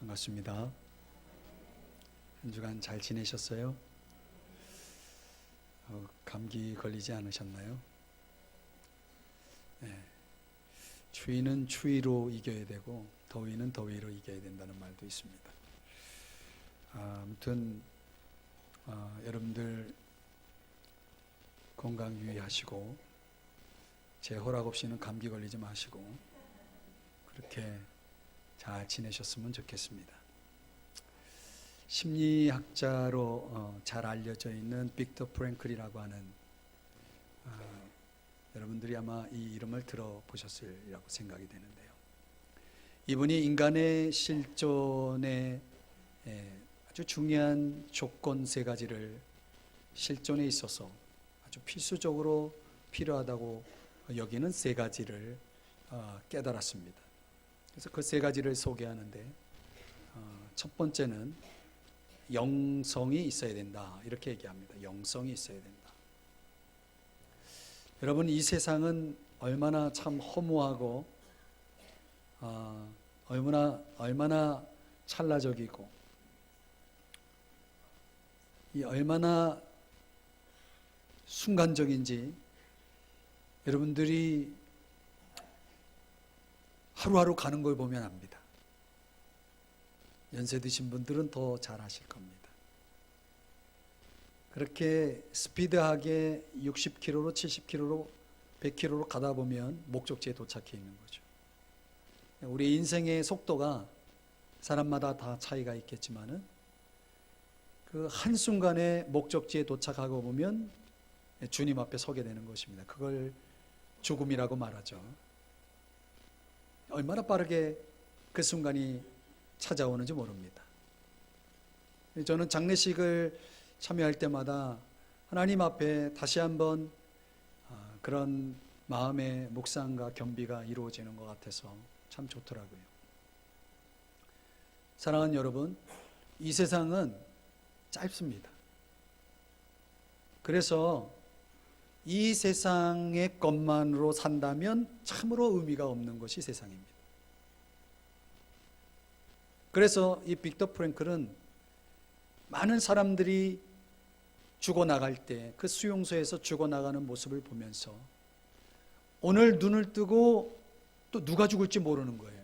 반갑습니다. 한 주간 잘 지내셨어요? 감기 걸리지 않으셨나요? 네. 추위는 추위로 이겨야 되고 더위는 더위로 이겨야 된다는 말도 있습니다. 아무튼 여러분들 건강 유의하시고 제 허락 없이는 감기 걸리지 마시고 그렇게 잘 지내셨으면 좋겠습니다. 심리학자로 잘 알려져 있는 빅터 프랭클이라고 하는 여러분들이 아마 이 이름을 들어보셨으리라고 생각이 되는데요. 이분이 인간의 실존에 아주 중요한 조건 세 가지를 실존에 있어서 아주 필수적으로 필요하다고 여기는 세 가지를 깨달았습니다. 그래서 그 세 가지를 소개하는데 첫 번째는 영성이 있어야 된다 이렇게 얘기합니다. 영성이 있어야 된다. 여러분, 이 세상은 얼마나 참 허무하고 얼마나 찰나적이고 얼마나 순간적인지 여러분들이 하루하루 가는 걸 보면 압니다. 연세 드신 분들은 더 잘 아실 겁니다. 그렇게 스피드하게 60km로 70km로 100km로 가다 보면 목적지에 도착해 있는 거죠. 우리 인생의 속도가 사람마다 다 차이가 있겠지만은 그 한순간에 목적지에 도착하고 보면 주님 앞에 서게 되는 것입니다. 그걸 죽음이라고 말하죠. 얼마나 빠르게 그 순간이 찾아오는지 모릅니다. 저는 장례식을 참여할 때마다 하나님 앞에 다시 한번 그런 마음의 묵상과 겸비가 이루어지는 것 같아서 참 좋더라고요. 사랑하는 여러분, 이 세상은 짧습니다. 그래서 이 세상의 것만으로 산다면 참으로 의미가 없는 것이 세상입니다. 그래서 이 빅터 프랭클은 많은 사람들이 죽어나갈 때 그 수용소에서 죽어나가는 모습을 보면서 오늘 눈을 뜨고 또 누가 죽을지 모르는 거예요.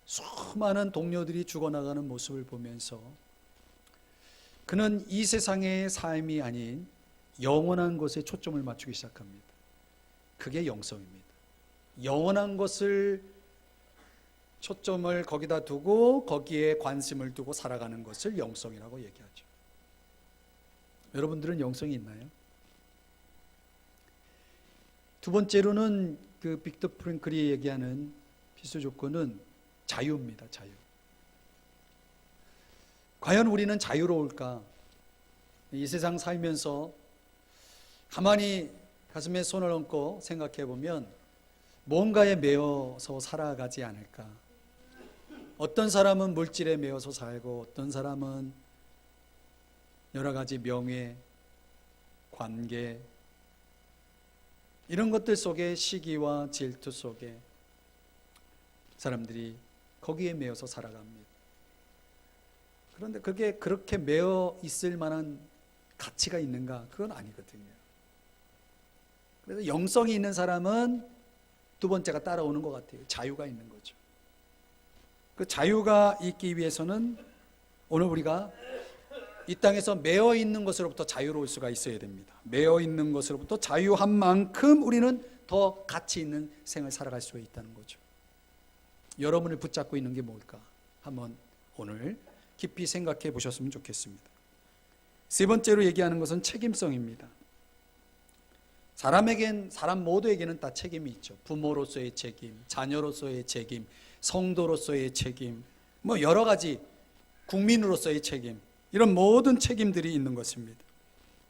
수많은 동료들이 죽어나가는 모습을 보면서 그는 이 세상의 삶이 아닌 영원한 것에 초점을 맞추기 시작합니다. 그게 영성입니다. 영원한 것을 초점을 거기다 두고 거기에 관심을 두고 살아가는 것을 영성이라고 얘기하죠. 여러분들은 영성이 있나요? 두 번째로는 그 빅터 프랭클이 얘기하는 필수 조건은 자유입니다. 자유. 과연 우리는 자유로울까? 이 세상 살면서 가만히 가슴에 손을 얹고 생각해 보면 뭔가에 매여서 살아가지 않을까? 어떤 사람은 물질에 매여서 살고 어떤 사람은 여러 가지 명예, 관계 이런 것들 속에 시기와 질투 속에 사람들이 거기에 매여서 살아갑니다. 그런데 그게 그렇게 매여 있을 만한 가치가 있는가? 그건 아니거든요. 그래서 영성이 있는 사람은 두 번째가 따라오는 것 같아요. 자유가 있는 거죠. 그 자유가 있기 위해서는 오늘 우리가 이 땅에서 매여 있는 것으로부터 자유로울 수가 있어야 됩니다. 매여 있는 것으로부터 자유한 만큼 우리는 더 가치 있는 생을 살아갈 수 있다는 거죠. 여러분을 붙잡고 있는 게 뭘까? 한번 오늘 깊이 생각해 보셨으면 좋겠습니다. 세 번째로 얘기하는 것은 책임성입니다. 사람 모두에게는 다 책임이 있죠. 부모로서의 책임, 자녀로서의 책임, 성도로서의 책임, 여러 가지 국민으로서의 책임, 이런 모든 책임들이 있는 것입니다.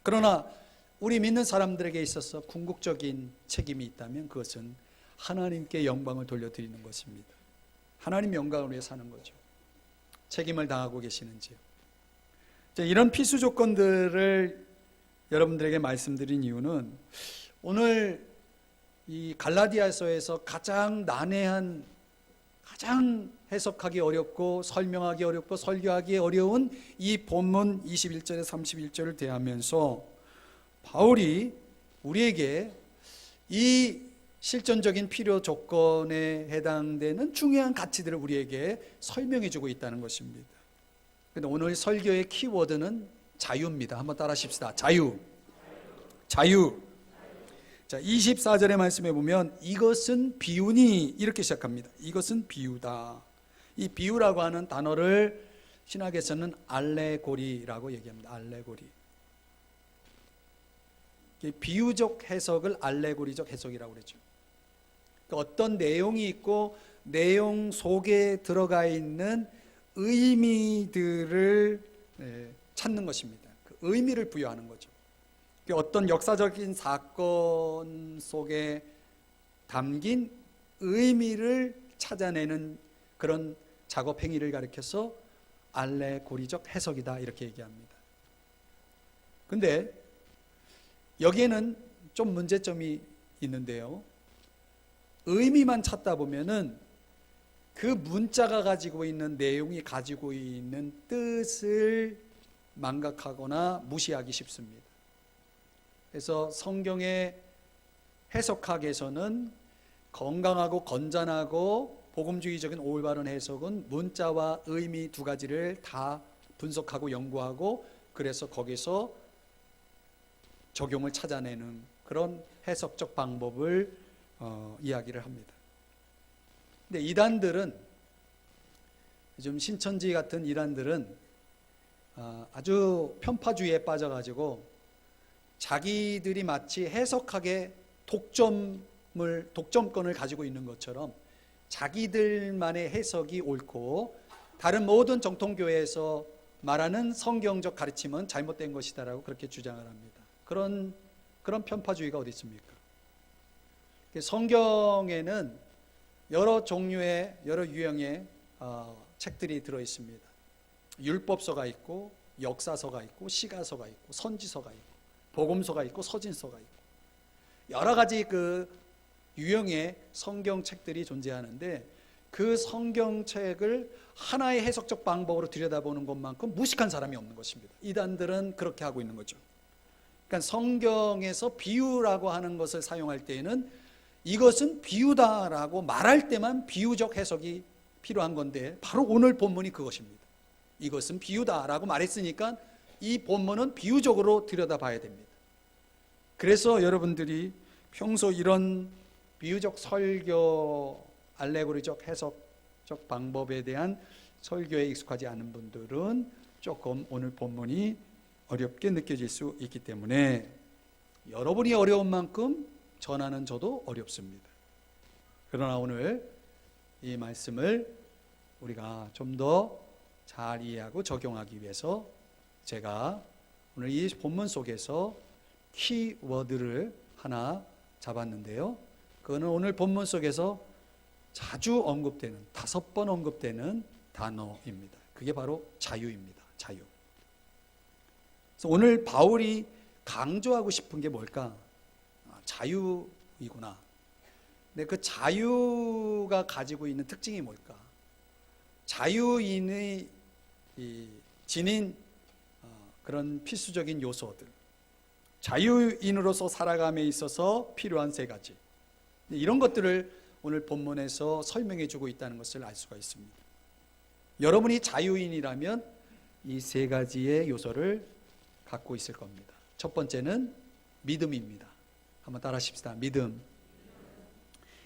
그러나 우리 믿는 사람들에게 있어서 궁극적인 책임이 있다면 그것은 하나님께 영광을 돌려드리는 것입니다. 하나님 영광을 위해 사는 거죠. 책임을 다하고 계시는지요? 이런 필수 조건들을 여러분들에게 말씀드린 이유는 오늘 이 갈라디아서에서 가장 난해한, 가장 해석하기 어렵고 설명하기 어렵고 설교하기 어려운 이 본문 21절에 31절을 대하면서 바울이 우리에게 이 실존적인 필요 조건에 해당되는 중요한 가치들을 우리에게 설명해 주고 있다는 것입니다. 근데 오늘 설교의 키워드는 자유입니다. 한번 따라 하십시다. 자유. 자, 24절의 말씀에 보면 이것은 비유니 이렇게 시작합니다. 이것은 비유다. 이 비유라고 하는 단어를 신학에서는 알레고리라고 얘기합니다. 알레고리. 비유적 해석을 알레고리적 해석이라고 그러죠. 어떤 내용이 있고 내용 속에 들어가 있는 의미들을 찾는 것입니다. 그 의미를 부여하는 거죠. 어떤 역사적인 사건 속에 담긴 의미를 찾아내는 그런 작업 행위를 가리켜서 알레고리적 해석이다 이렇게 얘기합니다. 근데 여기에는 좀 문제점이 있는데요. 의미만 찾다 보면은 그 문자가 가지고 있는 내용이 가지고 있는 뜻을 망각하거나 무시하기 쉽습니다. 그래서 성경의 해석학에서는 건강하고 건전하고 복음주의적인 올바른 해석은 문자와 의미 두 가지를 다 분석하고 연구하고 그래서 거기서 적용을 찾아내는 그런 해석적 방법을 이야기를 합니다. 근데 이단들은 좀 신천지 같은 이단들은 아주 편파주의에 빠져가지고 자기들이 마치 해석학의 독점권을 가지고 있는 것처럼 자기들만의 해석이 옳고 다른 모든 정통교회에서 말하는 성경적 가르침은 잘못된 것이다라고 그렇게 주장을 합니다. 그런 편파주의가 어디 있습니까? 성경에는 여러 종류의 여러 유형의 책들이 들어 있습니다. 율법서가 있고 역사서가 있고 시가서가 있고 선지서가 있고 복음서가 있고 서진서가 있고 여러 가지 그 유형의 성경책들이 존재하는데 그 성경책을 하나의 해석적 방법으로 들여다보는 것만큼 무식한 사람이 없는 것입니다. 이단들은 그렇게 하고 있는 거죠. 그러니까 성경에서 비유라고 하는 것을 사용할 때에는 이것은 비유다라고 말할 때만 비유적 해석이 필요한 건데 바로 오늘 본문이 그것입니다. 이것은 비유다라고 말했으니까 이 본문은 비유적으로 들여다봐야 됩니다. 그래서 여러분들이 평소 이런 비유적 설교, 알레고리적 해석적 방법에 대한 설교에 익숙하지 않은 분들은 조금 오늘 본문이 어렵게 느껴질 수 있기 때문에 여러분이 어려운 만큼 전하는 저도 어렵습니다. 그러나 오늘 이 말씀을 우리가 좀 더 잘 이해하고 적용하기 위해서 제가 오늘 이 본문 속에서 키워드를 하나 잡았는데요. 그거는 오늘 본문 속에서 자주 언급되는 5번 언급되는 단어입니다. 그게 바로 자유입니다. 자유. 그래서 오늘 바울이 강조하고 싶은 게 뭘까? 자유이구나. 근데 그 자유가 가지고 있는 특징이 뭘까? 자유인의 지닌 그런 필수적인 요소들, 자유인으로서 살아감에 있어서 필요한 3가지, 이런 것들을 오늘 본문에서 설명해 주고 있다는 것을 알 수가 있습니다. 여러분이 자유인이라면 이 3가지의 요소를 갖고 있을 겁니다. 첫 번째는 믿음입니다. 한번 따라 하십시다. 믿음.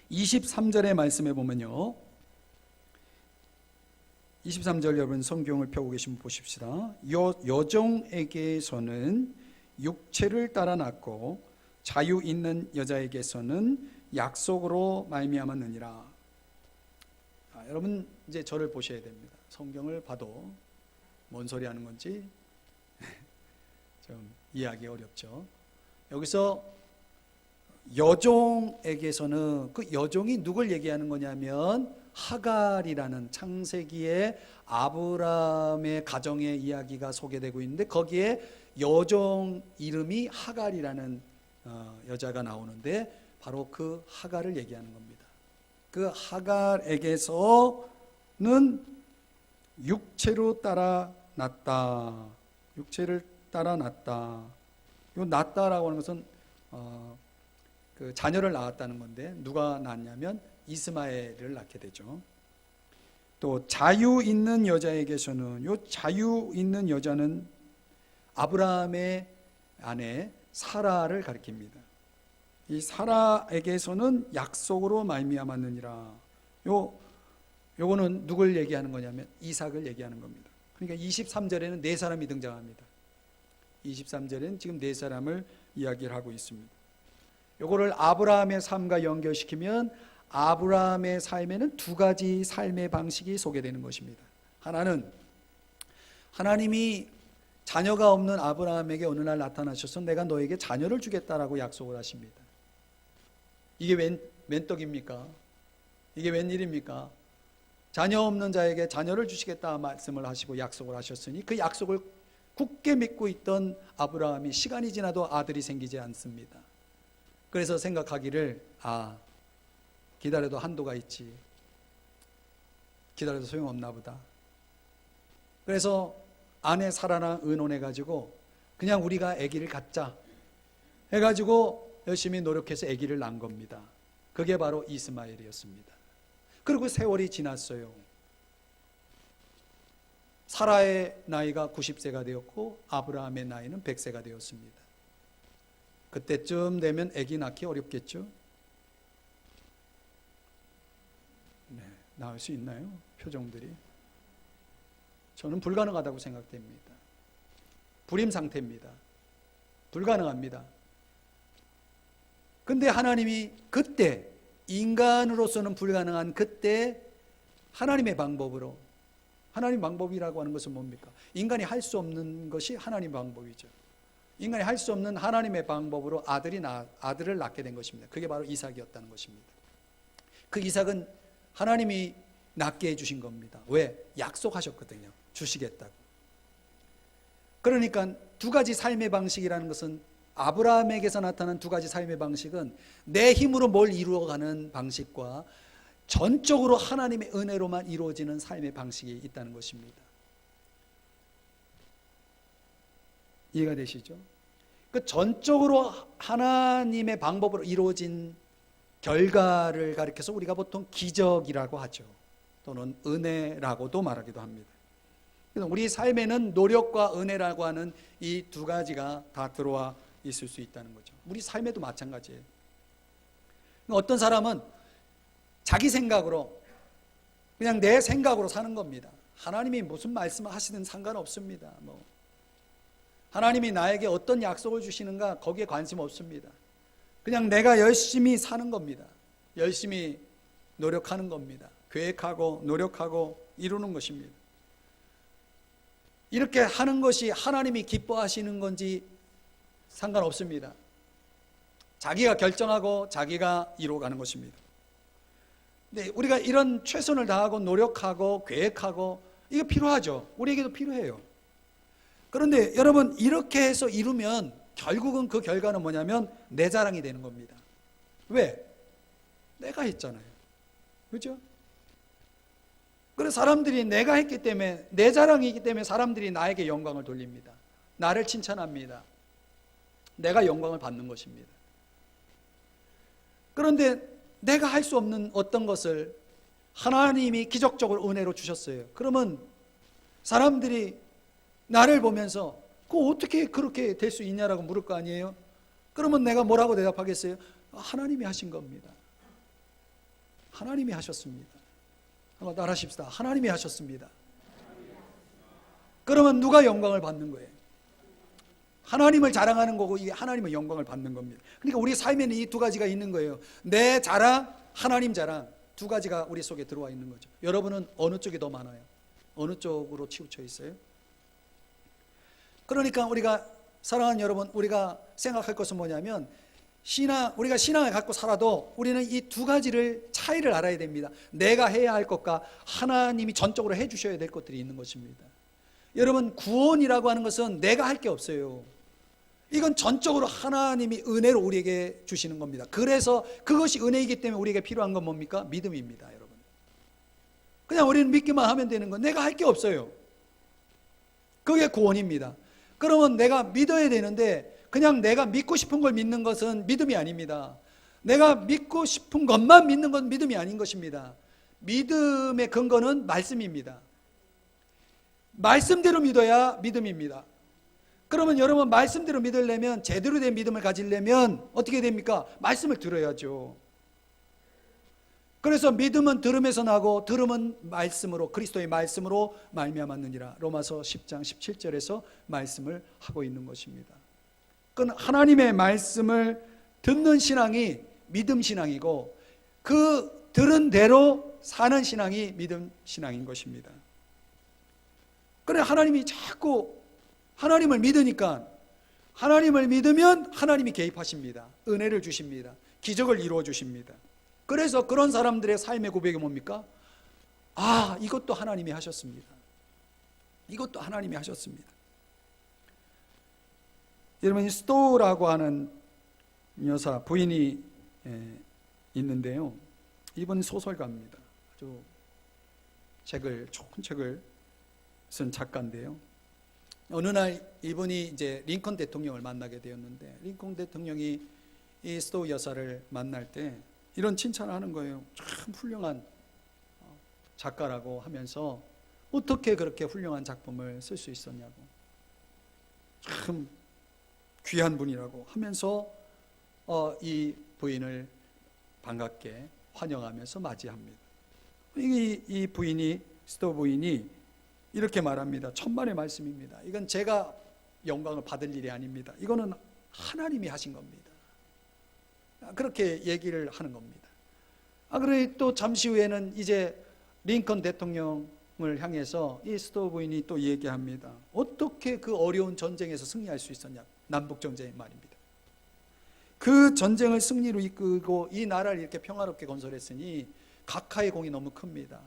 23절의 말씀에 보면요, 23절 여러분 성경을 펴고 계시면 보십시다. 여종에게서는 육체를 따라 낳고 자유 있는 여자에게서는 약속으로 말미암았느니라. 여러분 이제 저를 보셔야 됩니다. 성경을 봐도 뭔 소리 하는 건지 좀 이해하기 어렵죠. 여기서 여종에게서는 그 여종이 누굴 얘기하는 거냐면 하갈이라는 창세기에 아브라함의 가정의 이야기가 소개되고 있는데 거기에 여종 이름이 하갈이라는 여자가 나오는데 바로 그 하갈을 얘기하는 겁니다. 그 하갈에게서는 육체로 따라 났다. 육체를 따라 났다. 이 낳다라고 하는 것은 그 자녀를 낳았다는 건데, 누가 낳았냐면 이스마엘을 낳게 되죠. 또 자유 있는 여자에게서는, 이 자유 있는 여자는 아브라함의 아내 사라를 가리킵니다. 이 사라에게서는 약속으로 말미암았느니라. 요거는 누굴 얘기하는 거냐면 이삭을 얘기하는 겁니다. 그러니까 23절에는 네 사람이 등장합니다. 23절에는 지금 네 사람을 이야기를 하고 있습니다. 요거를 아브라함의 삶과 연결시키면 아브라함의 삶에는 두 가지 삶의 방식이 소개되는 것입니다. 하나는 하나님이 자녀가 없는 아브라함에게 어느 날 나타나셔서 내가 너에게 자녀를 주겠다라고 약속을 하십니다. 이게 웬 떡입니까? 이게 웬일입니까? 자녀 없는 자에게 자녀를 주시겠다 말씀을 하시고 약속을 하셨으니 그 약속을 굳게 믿고 있던 아브라함이 시간이 지나도 아들이 생기지 않습니다. 그래서 생각하기를 기다려도 한도가 있지, 기다려도 소용없나 보다. 그래서 아내 사라랑 의논해가지고 그냥 우리가 아기를 갖자 해가지고 열심히 노력해서 아기를 낳은 겁니다. 그게 바로 이스마엘이었습니다. 그리고 세월이 지났어요. 사라의 나이가 90세가 되었고 아브라함의 나이는 100세가 되었습니다. 그때쯤 되면 아기 낳기 어렵겠죠? 네, 낳을 수 있나요? 표정들이. 저는 불가능하다고 생각됩니다. 불임 상태입니다. 불가능합니다. 근데 하나님이 그때, 인간으로서는 불가능한 그때 하나님의 방법으로, 하나님 방법이라고 하는 것은 뭡니까? 인간이 할 수 없는 것이 하나님 방법이죠. 인간이 할 수 없는 하나님의 방법으로 아들을 낳게 된 것입니다. 그게 바로 이삭이었다는 것입니다. 그 이삭은 하나님이 낳게 해주신 겁니다. 왜? 약속하셨거든요. 주시겠다고. 그러니까 두 가지 삶의 방식이라는 것은, 아브라함에게서 나타난 두 가지 삶의 방식은 내 힘으로 뭘 이루어가는 방식과 전적으로 하나님의 은혜로만 이루어지는 삶의 방식이 있다는 것입니다. 이해가 되시죠? 그 전적으로 하나님의 방법으로 이루어진 결과를 가리켜서 우리가 보통 기적이라고 하죠. 또는 은혜라고도 말하기도 합니다. 그래서 우리 삶에는 노력과 은혜라고 하는 이 두 가지가 다 들어와 있을 수 있다는 거죠. 우리 삶에도 마찬가지예요. 어떤 사람은 자기 생각으로, 그냥 내 생각으로 사는 겁니다. 하나님이 무슨 말씀을 하시든 상관없습니다. 하나님이 나에게 어떤 약속을 주시는가 거기에 관심 없습니다. 그냥 내가 열심히 사는 겁니다. 열심히 노력하는 겁니다. 계획하고 노력하고 이루는 것입니다. 이렇게 하는 것이 하나님이 기뻐하시는 건지 상관없습니다. 자기가 결정하고 자기가 이루어가는 것입니다. 근데 우리가 이런 최선을 다하고 노력하고 계획하고 이게 필요하죠. 우리에게도 필요해요. 그런데 여러분, 이렇게 해서 이루면 결국은 그 결과는 뭐냐면 내 자랑이 되는 겁니다. 왜? 내가 했잖아요. 그렇죠? 그래서 사람들이 내가 했기 때문에, 내 자랑이기 때문에 사람들이 나에게 영광을 돌립니다. 나를 칭찬합니다. 내가 영광을 받는 것입니다. 그런데 내가 할 수 없는 어떤 것을 하나님이 기적적으로 은혜로 주셨어요. 그러면 사람들이 나를 보면서 그거 어떻게 그렇게 될 수 있냐라고 물을 거 아니에요? 그러면 내가 뭐라고 대답하겠어요? 하나님이 하신 겁니다. 하나님이 하셨습니다. 한번 따라하십시다. 하나님이 하셨습니다. 그러면 누가 영광을 받는 거예요? 하나님을 자랑하는 거고, 이게 하나님의 영광을 받는 겁니다. 그러니까 우리 삶에는 이 두 가지가 있는 거예요. 내 자랑, 하나님 자랑, 두 가지가 우리 속에 들어와 있는 거죠. 여러분은 어느 쪽이 더 많아요? 어느 쪽으로 치우쳐 있어요? 그러니까 우리가, 사랑하는 여러분, 우리가 생각할 것은 뭐냐면, 우리가 신앙을 갖고 살아도 우리는 이 두 가지를 차이를 알아야 됩니다. 내가 해야 할 것과 하나님이 전적으로 해 주셔야 될 것들이 있는 것입니다. 여러분, 구원이라고 하는 것은 내가 할 게 없어요. 이건 전적으로 하나님이 은혜로 우리에게 주시는 겁니다. 그래서 그것이 은혜이기 때문에 우리에게 필요한 건 뭡니까? 믿음입니다, 여러분. 그냥 우리는 믿기만 하면 되는 거. 내가 할 게 없어요. 그게 구원입니다. 그러면 내가 믿어야 되는데 그냥 내가 믿고 싶은 걸 믿는 것은 믿음이 아닙니다. 내가 믿고 싶은 것만 믿는 건 믿음이 아닌 것입니다. 믿음의 근거는 말씀입니다. 말씀대로 믿어야 믿음입니다. 그러면 여러분, 말씀대로 믿으려면, 제대로 된 믿음을 가지려면 어떻게 됩니까? 말씀을 들어야죠. 그래서 믿음은 들음에서 나고 들음은 말씀으로, 그리스도의 말씀으로 말미암았느니라. 로마서 10장 17절에서 말씀을 하고 있는 것입니다. 그건 하나님의 말씀을 듣는 신앙이 믿음 신앙이고, 그 들은 대로 사는 신앙이 믿음 신앙인 것입니다. 그래, 하나님이 자꾸 하나님을 믿으니까, 하나님을 믿으면 하나님이 개입하십니다. 은혜를 주십니다. 기적을 이루어 주십니다. 그래서 그런 사람들의 삶의 고백이 뭡니까? 아, 이것도 하나님이 하셨습니다. 이것도 하나님이 하셨습니다. 여러분, 스토우라고 하는 여사 부인이 있는데요, 이분 소설가입니다. 아주 좋은 책을 쓴 작가인데요, 어느 날 이분이 이제 링컨 대통령을 만나게 되었는데, 링컨 대통령이 이 스토우 여사를 만날 때 이런 칭찬을 하는 거예요. 참 훌륭한 작가라고 하면서 어떻게 그렇게 훌륭한 작품을 쓸 수 있었냐고, 참 귀한 분이라고 하면서 이 부인을 반갑게 환영하면서 맞이합니다. 이 부인이, 스토우 부인이 이렇게 말합니다. 천만의 말씀입니다. 이건 제가 영광을 받을 일이 아닙니다. 이거는 하나님이 하신 겁니다. 그렇게 얘기를 하는 겁니다. 그래, 또 잠시 후에는 이제 링컨 대통령을 향해서 이 스토우 부인이 또 얘기합니다. 어떻게 그 어려운 전쟁에서 승리할 수 있었냐, 남북전쟁 말입니다. 그 전쟁을 승리로 이끌고 이 나라를 이렇게 평화롭게 건설했으니 각하의 공이 너무 큽니다.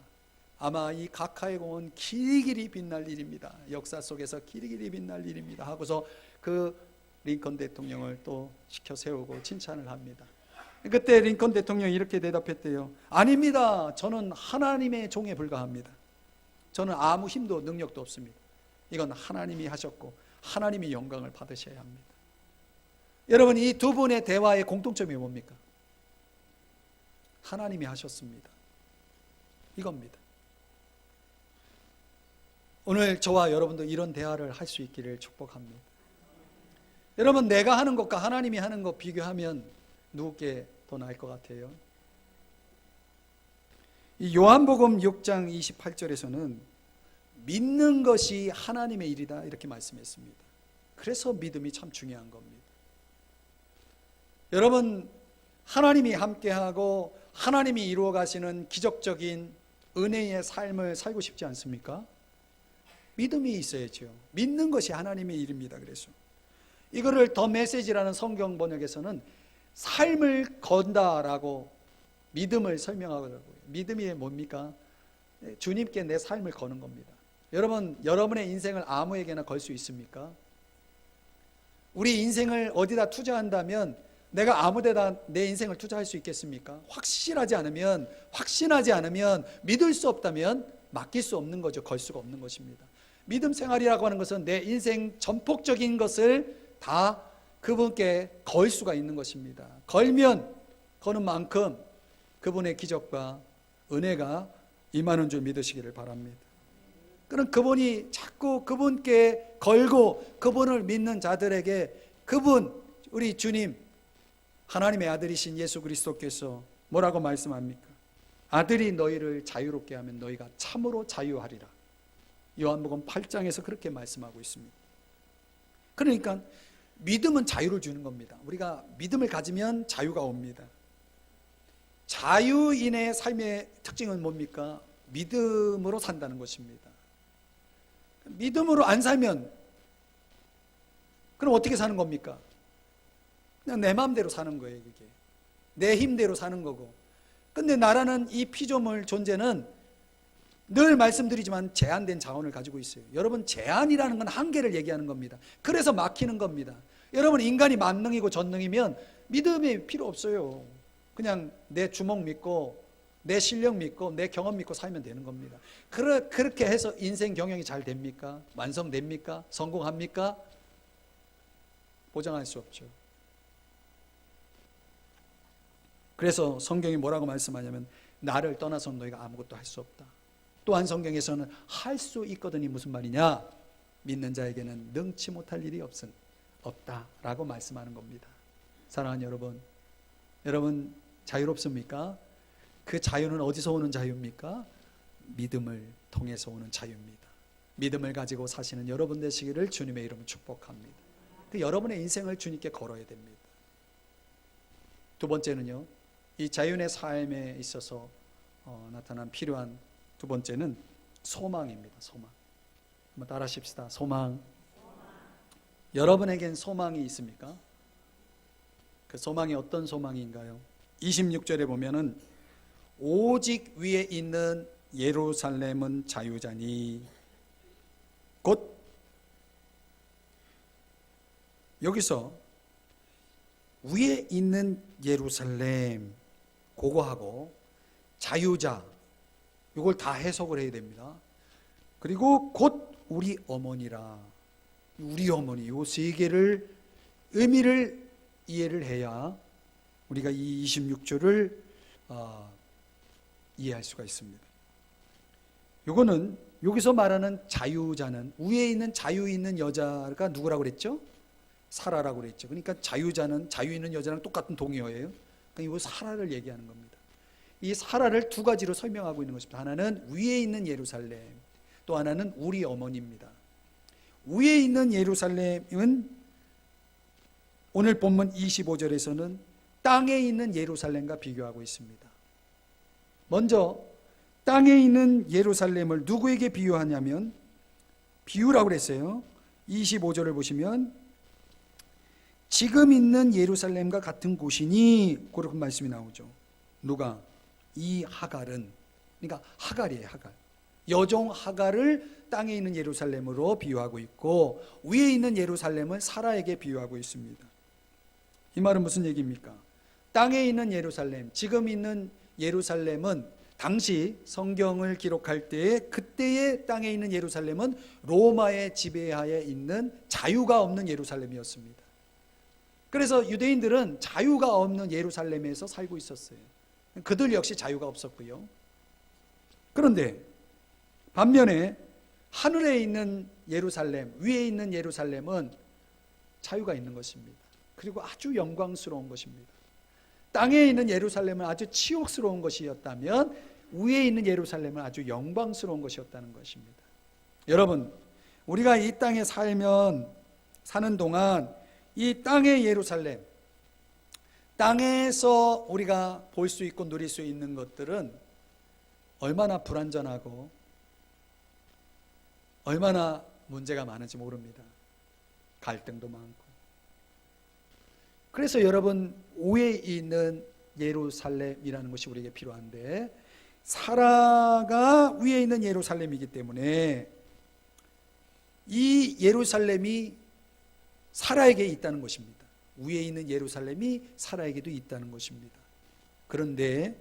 아마 이 각하의 공은 길이길이 빛날 일입니다. 역사 속에서 길이길이 빛날 일입니다 하고서 그 링컨 대통령을 또 시켜 세우고 칭찬을 합니다. 그때 링컨 대통령이 이렇게 대답했대요. 아닙니다. 저는 하나님의 종에 불과합니다. 저는 아무 힘도 능력도 없습니다. 이건 하나님이 하셨고 하나님이 영광을 받으셔야 합니다. 여러분, 이 두 분의 대화의 공통점이 뭡니까? 하나님이 하셨습니다. 이겁니다. 오늘 저와 여러분도 이런 대화를 할 수 있기를 축복합니다. 여러분, 내가 하는 것과 하나님이 하는 것 비교하면 누구께 더 나을 것 같아요? 이 요한복음 6장 28절에서는 믿는 것이 하나님의 일이다 이렇게 말씀했습니다. 그래서 믿음이 참 중요한 겁니다. 여러분, 하나님이 함께하고 하나님이 이루어 가시는 기적적인 은혜의 삶을 살고 싶지 않습니까? 믿음이 있어야죠. 믿는 것이 하나님의 일입니다. 그래서 이거를 더 메시지라는 성경 번역에서는 삶을 건다라고 믿음을 설명하더라고요. 믿음이 뭡니까? 주님께 내 삶을 거는 겁니다. 여러분, 여러분의 인생을 아무에게나 걸 수 있습니까? 우리 인생을 어디다 투자한다면 내가 아무데다 내 인생을 투자할 수 있겠습니까? 확신하지 않으면 믿을 수 없다면 맡길 수 없는 거죠. 걸 수가 없는 것입니다. 믿음 생활이라고 하는 것은 내 인생 전폭적인 것을 다 그분께 걸 수가 있는 것입니다. 걸면 거는 만큼 그분의 기적과 은혜가 임하는 줄 믿으시기를 바랍니다. 그럼 그분이 자꾸 그분께 걸고 그분을 믿는 자들에게 그분, 우리 주님, 하나님의 아들이신 예수 그리스도께서 뭐라고 말씀합니까? 아들이 너희를 자유롭게 하면 너희가 참으로 자유하리라. 요한복음 8장에서 그렇게 말씀하고 있습니다. 그러니까 믿음은 자유를 주는 겁니다. 우리가 믿음을 가지면 자유가 옵니다. 자유인의 삶의 특징은 뭡니까? 믿음으로 산다는 것입니다. 믿음으로 안 살면 그럼 어떻게 사는 겁니까? 그냥 내 마음대로 사는 거예요. 그게 내 힘대로 사는 거고. 근데 나라는 이 피조물 존재는 늘 말씀드리지만 제한된 자원을 가지고 있어요. 여러분, 제한이라는 건 한계를 얘기하는 겁니다. 그래서 막히는 겁니다. 여러분, 인간이 만능이고 전능이면 믿음이 필요 없어요. 그냥 내 주먹 믿고 내 실력 믿고 내 경험 믿고 살면 되는 겁니다. 그렇게 해서 인생 경영이 잘 됩니까? 완성됩니까? 성공합니까? 보장할 수 없죠. 그래서 성경이 뭐라고 말씀하냐면 나를 떠나서 너희가 아무것도 할 수 없다. 또한 성경에서는 할 수 있거든이 무슨 말이냐? 믿는 자에게는 능치 못할 일이 없다라고 말씀하는 겁니다. 사랑하는 여러분 자유롭습니까? 그 자유는 어디서 오는 자유입니까? 믿음을 통해서 오는 자유입니다. 믿음을 가지고 사시는 여러분 되시기를 주님의 이름으로 축복합니다. 여러분의 인생을 주님께 걸어야 됩니다. 두 번째는요, 이 자유의 삶에 있어서 나타난 필요한 두 번째는 소망입니다. 소망. 한번 따라 하십시다. 소망. 여러분에겐 소망이 있습니까? 그 소망이 어떤 소망인가요? 26절에 보면은 오직 위에 있는 예루살렘은 자유자니, 곧 여기서 위에 있는 예루살렘 그거하고 자유자 이걸 다 해석을 해야 됩니다. 그리고 곧 우리 어머니라, 우리 어머니, 요 세 개를 의미를 이해를 해야 우리가 이 26절을 이해할 수가 있습니다. 요거는 여기서 말하는 자유자는 위에 있는 자유 있는 여자가 누구라고 그랬죠? 사라라고 그랬죠. 그러니까 자유자는 자유 있는 여자랑 똑같은 동의어예요. 그러니까 이 사라를 얘기하는 겁니다. 이 사라를 두 가지로 설명하고 있는 것입니다. 하나는 위에 있는 예루살렘, 또 하나는 우리 어머니입니다. 위에 있는 예루살렘은 오늘 본문 25절에서는 땅에 있는 예루살렘과 비교하고 있습니다. 먼저 땅에 있는 예루살렘을 누구에게 비유하냐면, 비유라고 그랬어요. 25절을 보시면 지금 있는 예루살렘과 같은 곳이니, 그렇게 말씀이 나오죠. 누가? 이 하갈은, 그러니까 하갈이에요. 하갈. 여종 하갈을 땅에 있는 예루살렘으로 비유하고 있고, 위에 있는 예루살렘은 사라에게 비유하고 있습니다. 이 말은 무슨 얘기입니까? 땅에 있는 예루살렘, 지금 있는 예루살렘은 당시 성경을 기록할 때에 그때의 땅에 있는 예루살렘은 로마의 지배하에 있는 자유가 없는 예루살렘이었습니다. 그래서 유대인들은 자유가 없는 예루살렘에서 살고 있었어요. 그들 역시 자유가 없었고요. 그런데 반면에 하늘에 있는 예루살렘, 위에 있는 예루살렘은 자유가 있는 것입니다. 그리고 아주 영광스러운 것입니다. 땅에 있는 예루살렘은 아주 치욕스러운 것이었다면 위에 있는 예루살렘은 아주 영광스러운 것이었다는 것입니다. 여러분, 우리가 이 땅에 사는 동안 이 땅의 예루살렘, 땅에서 우리가 볼 수 있고 누릴 수 있는 것들은 얼마나 불완전하고 얼마나 문제가 많은지 모릅니다. 갈등도 많고. 그래서 여러분, 위에 있는 예루살렘이라는 것이 우리에게 필요한데, 사라가 위에 있는 예루살렘이기 때문에 이 예루살렘이 사라에게 있다는 것입니다. 위에 있는 예루살렘이 사라에게도 있다는 것입니다. 그런데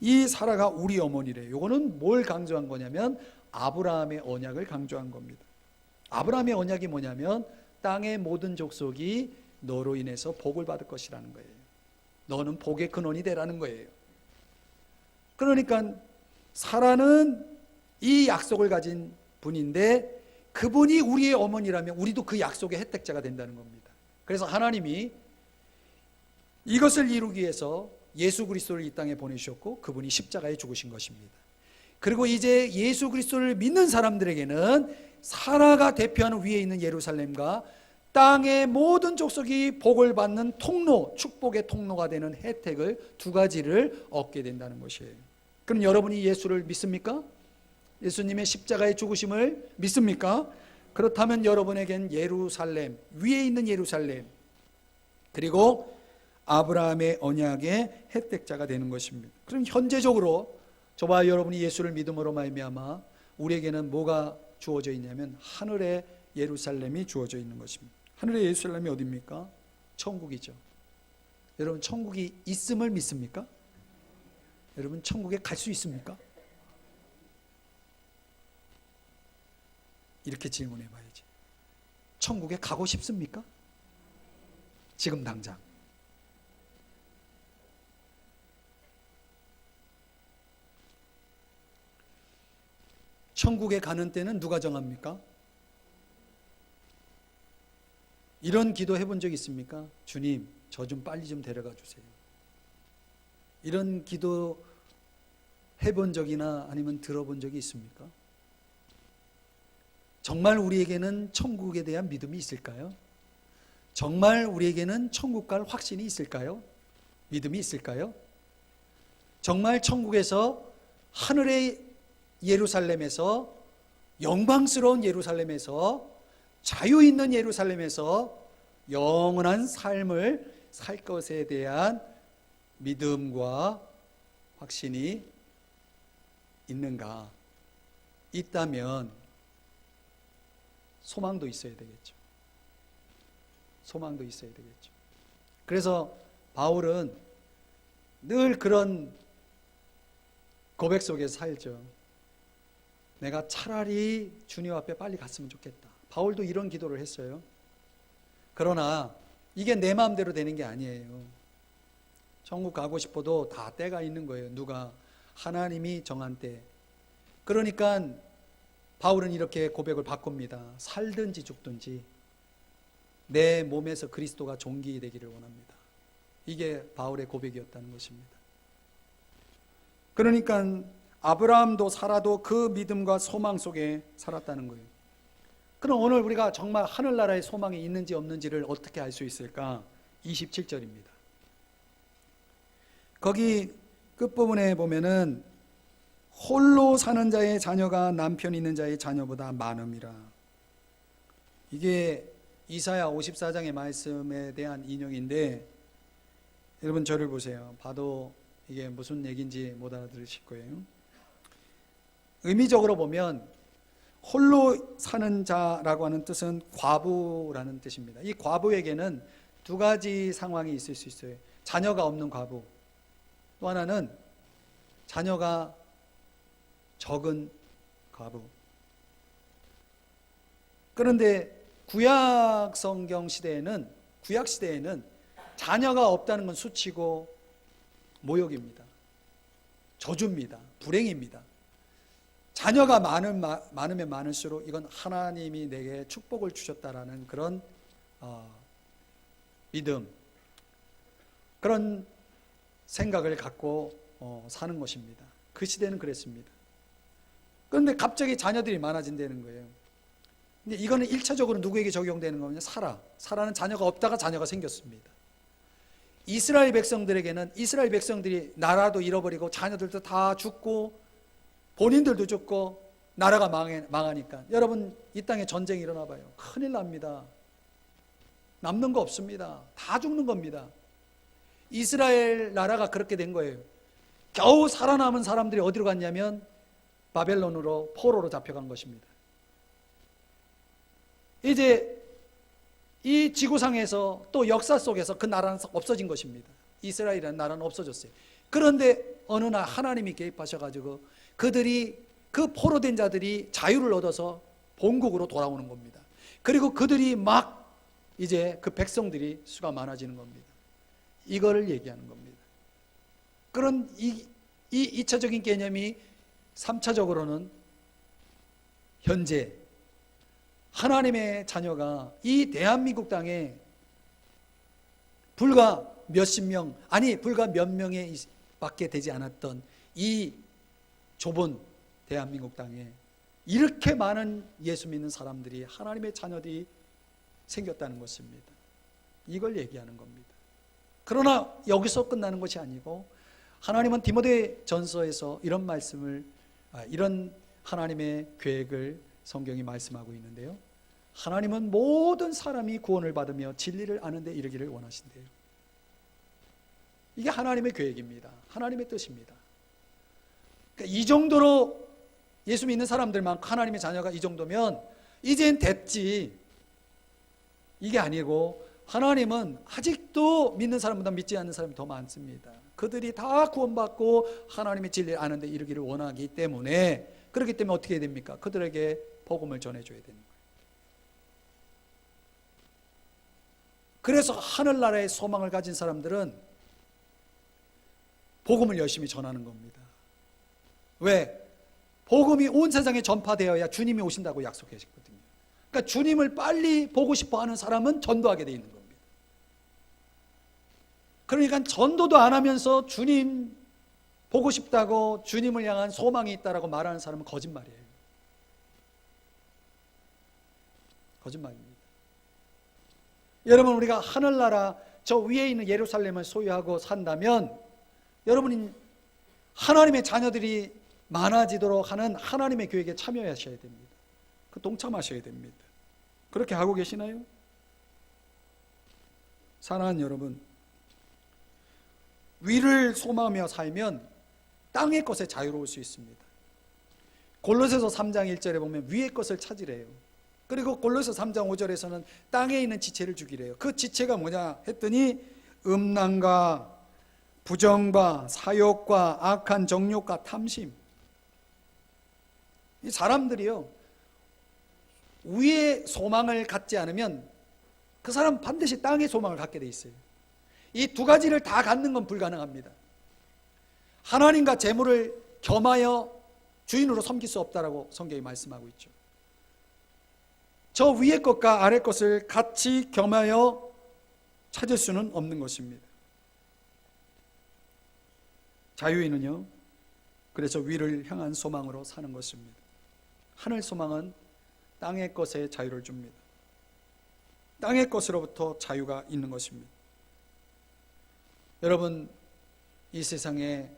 이 사라가 우리 어머니래요. 이거는 뭘 강조한 거냐면 아브라함의 언약을 강조한 겁니다. 아브라함의 언약이 뭐냐면 땅의 모든 족속이 너로 인해서 복을 받을 것이라는 거예요. 너는 복의 근원이 되라는 거예요. 그러니까 사라는 이 약속을 가진 분인데, 그분이 우리의 어머니라면 우리도 그 약속의 혜택자가 된다는 겁니다. 그래서 하나님이 이것을 이루기 위해서 예수 그리스도를 이 땅에 보내주셨고, 그분이 십자가에 죽으신 것입니다. 그리고 이제 예수 그리스도를 믿는 사람들에게는 사라가 대표하는 위에 있는 예루살렘과 땅의 모든 족속이 복을 받는 통로, 축복의 통로가 되는 혜택을 두 가지를 얻게 된다는 것이에요. 그럼 여러분이 예수를 믿습니까? 예수님의 십자가의 죽으심을 믿습니까? 그렇다면 여러분에겐 예루살렘, 위에 있는 예루살렘, 그리고 아브라함의 언약의 혜택자가 되는 것입니다. 그럼 현재적으로 저와 여러분이 예수를 믿음으로 말미암아 우리에게는 뭐가 주어져 있냐면 하늘의 예루살렘이 주어져 있는 것입니다. 하늘의 예루살렘이 어디입니까? 천국이죠. 여러분, 천국이 있음을 믿습니까? 여러분 천국에 갈 수 있습니까? 이렇게 질문해 봐야지. 천국에 가고 싶습니까? 지금 당장. 천국에 가는 때는 누가 정합니까? 이런 기도 해본 적 있습니까? 주님, 저 좀 빨리 좀 데려가 주세요. 이런 기도 해본 적이나 아니면 들어본 적이 있습니까? 정말 우리에게는 천국에 대한 믿음이 있을까요? 정말 우리에게는 천국 갈 확신이 있을까요? 믿음이 있을까요? 정말 천국에서 하늘의 예루살렘에서, 영광스러운 예루살렘에서, 자유 있는 예루살렘에서 영원한 삶을 살 것에 대한 믿음과 확신이 있는가? 있다면 소망도 있어야 되겠죠. 소망도 있어야 되겠죠. 그래서 바울은 늘 그런 고백 속에서 살죠. 내가 차라리 주님 앞에 빨리 갔으면 좋겠다. 바울도 이런 기도를 했어요. 그러나 이게 내 마음대로 되는 게 아니에요. 천국 가고 싶어도 다 때가 있는 거예요. 누가? 하나님이 정한 때. 그러니까 바울은 이렇게 고백을 바꿉니다. 살든지 죽든지 내 몸에서 그리스도가 존귀되기를 원합니다. 이게 바울의 고백이었다는 것입니다. 그러니까 아브라함도 사라도 그 믿음과 소망 속에 살았다는 거예요. 그럼 오늘 우리가 정말 하늘나라의 소망이 있는지 없는지를 어떻게 알 수 있을까? 27절입니다. 거기 끝부분에 보면은 홀로 사는 자의 자녀가 남편 있는 자의 자녀보다 많음이라. 이게 이사야 54장의 말씀에 대한 인용인데, 여러분 저를 보세요. 봐도 이게 무슨 얘기인지 못 알아들으실 거예요. 의미적으로 보면 홀로 사는 자라고 하는 뜻은 과부라는 뜻입니다. 이 과부에게는 두 가지 상황이 있을 수 있어요. 자녀가 없는 과부, 또 하나는 자녀가 적은 과부. 그런데 구약 성경 시대에는, 구약 시대에는 자녀가 없다는 건 수치고 모욕입니다. 저주입니다. 불행입니다. 자녀가 많으면 많을수록 이건 하나님이 내게 축복을 주셨다라는 그런 믿음, 그런 생각을 갖고 사는 것입니다. 그 시대는 그랬습니다. 그런데 갑자기 자녀들이 많아진다는 거예요. 근데 이거는 1차적으로 누구에게 적용되는 거냐? 사라는 자녀가 없다가 자녀가 생겼습니다. 이스라엘 백성들에게는, 이스라엘 백성들이 나라도 잃어버리고 자녀들도 다 죽고 본인들도 죽고 나라가 망하니까, 여러분 이 땅에 전쟁이 일어나 봐요. 큰일 납니다. 남는 거 없습니다. 다 죽는 겁니다. 이스라엘 나라가 그렇게 된 거예요. 겨우 살아남은 사람들이 어디로 갔냐면 바벨론으로, 포로로 잡혀간 것입니다. 이제 이 지구상에서 또 역사 속에서 그 나라는 없어진 것입니다. 이스라엘이라는 나라는 없어졌어요. 그런데 어느 날 하나님이 개입하셔가지고 그들이, 그 포로된 자들이 자유를 얻어서 본국으로 돌아오는 겁니다. 그리고 그들이 막 이제 그 백성들이 수가 많아지는 겁니다. 이거를 얘기하는 겁니다. 그런 이 2차적인 개념이 3차적으로는 현재 하나님의 자녀가 이 대한민국 땅에 불과 몇십 명, 아니 불과 몇 명에 밖에 되지 않았던 이 좁은 대한민국 땅에 이렇게 많은 예수 믿는 사람들이, 하나님의 자녀들이 생겼다는 것입니다. 이걸 얘기하는 겁니다. 그러나 여기서 끝나는 것이 아니고 하나님은 디모데 전서에서 이런 말씀을, 이런 하나님의 계획을 성경이 말씀하고 있는데요. 하나님은 모든 사람이 구원을 받으며 진리를 아는 데 이르기를 원하신대요. 이게 하나님의 계획입니다. 하나님의 뜻입니다. 그러니까 이 정도로 예수 믿는 사람들만, 하나님의 자녀가 이 정도면 이젠 됐지, 이게 아니고 하나님은 아직도 믿는 사람보다 믿지 않는 사람이 더 많습니다. 그들이 다 구원받고 하나님의 진리를 아는 데 이르기를 원하기 때문에, 그렇기 때문에 어떻게 해야 됩니까? 그들에게 복음을 전해줘야 되는 거예요. 그래서 하늘나라의 소망을 가진 사람들은 복음을 열심히 전하는 겁니다. 왜? 복음이 온 세상에 전파되어야 주님이 오신다고 약속하셨거든요. 그러니까 주님을 빨리 보고 싶어 하는 사람은 전도하게 돼 있는 겁니다. 그러니까 전도도 안 하면서 주님 보고 싶다고, 주님을 향한 소망이 있다라고 말하는 사람은 거짓말이에요. 거짓말입니다. 여러분, 우리가 하늘나라 저 위에 있는 예루살렘을 소유하고 산다면 여러분이 하나님의 자녀들이 많아지도록 하는 하나님의 교회에 참여하셔야 됩니다. 그 동참하셔야 됩니다. 그렇게 하고 계시나요? 사랑하는 여러분, 위를 소망하며 살면 땅의 것에 자유로울 수 있습니다. 골로새서 3장 1절에 보면 위의 것을 찾으래요. 그리고 골로새 3장 5절에서는 땅에 있는 지체를 죽이래요. 그 지체가 뭐냐 했더니 음란과 부정과 사욕과 악한 정욕과 탐심. 이 사람들이요, 위의 소망을 갖지 않으면 그 사람 반드시 땅의 소망을 갖게 돼 있어요. 이 두 가지를 다 갖는 건 불가능합니다. 하나님과 재물을 겸하여 주인으로 섬길 수 없다라고 성경이 말씀하고 있죠. 저 위의 것과 아래 것을 같이 겸하여 찾을 수는 없는 것입니다. 자유인은요, 그래서 위를 향한 소망으로 사는 것입니다. 하늘 소망은 땅의 것에 자유를 줍니다. 땅의 것으로부터 자유가 있는 것입니다. 여러분, 이 세상에